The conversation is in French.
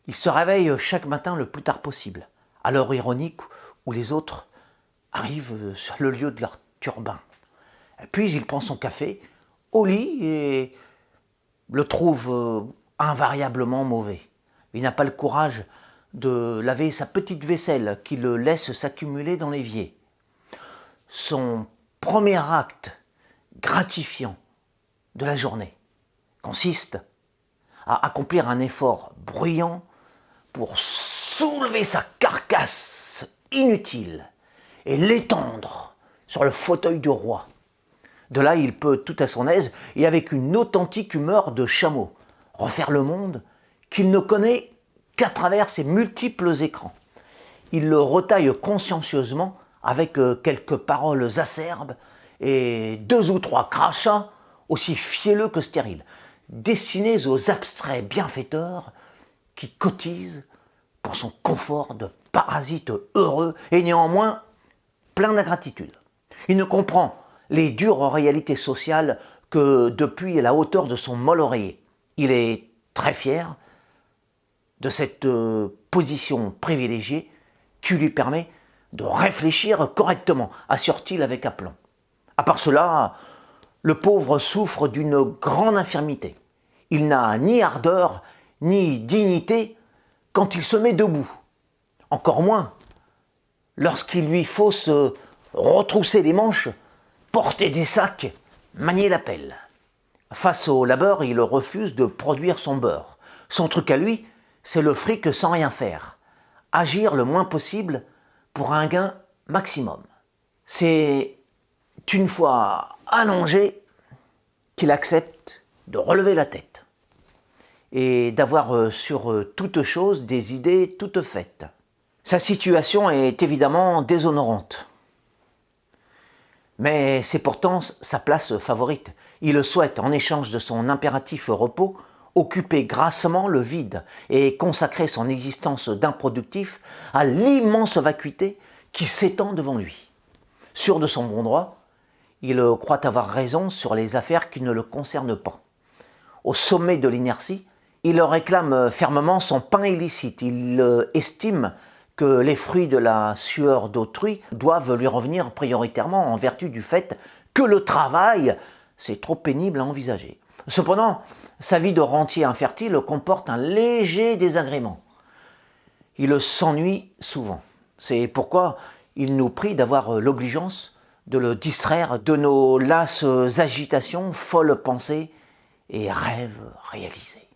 Il se réveille chaque matin le plus tard possible, à l'heure ironique où les autres arrivent sur le lieu de leur turbin. Puis il prend son café au lit et le trouve invariablement mauvais. Il n'a pas le courage de laver sa petite vaisselle qui le laisse s'accumuler dans l'évier. Son premier acte gratifiant de la journée consiste à accomplir un effort bruyant pour soulever sa carcasse inutile et l'étendre sur le fauteuil du roi. De là, il peut tout à son aise et avec une authentique humeur de chameau refaire le monde qu'il ne connaît qu'à travers ses multiples écrans. Il le retaille consciencieusement avec quelques paroles acerbes et 2 ou 3 crachats aussi fielleux que stériles, destinés aux abstraits bienfaiteurs qui cotisent pour son confort de parasite heureux et néanmoins plein d'ingratitude. Il ne comprend les dures réalités sociales que depuis la hauteur de son mol oreiller. Il est très fier de cette position privilégiée qui lui permet de réfléchir correctement, assure-t-il avec aplomb. À part cela, le pauvre souffre d'une grande infirmité. Il n'a ni ardeur ni dignité quand il se met debout. Encore moins lorsqu'il lui faut se retrousser les manches, porter des sacs, manier la pelle. Face au labeur, il refuse de produire son beurre. Son truc à lui, c'est le fric sans rien faire. Agir le moins possible pour un gain maximum. C'est une fois allongé qu'il accepte de relever la tête et d'avoir sur toute chose des idées toutes faites. Sa situation est évidemment déshonorante. Mais c'est pourtant sa place favorite. Il souhaite, en échange de son impératif repos, occuper grassement le vide et consacrer son existence d'improductif à l'immense vacuité qui s'étend devant lui. Sûr de son bon droit, il croit avoir raison sur les affaires qui ne le concernent pas. Au sommet de l'inertie, il réclame fermement son pain illicite. Il estime que les fruits de la sueur d'autrui doivent lui revenir prioritairement en vertu du fait que le travail, c'est trop pénible à envisager. Cependant, sa vie de rentier infertile comporte un léger désagrément. Il s'ennuie souvent. C'est pourquoi il nous prie d'avoir l'obligeance de le distraire de nos lasses agitations, folles pensées et rêves réalisés.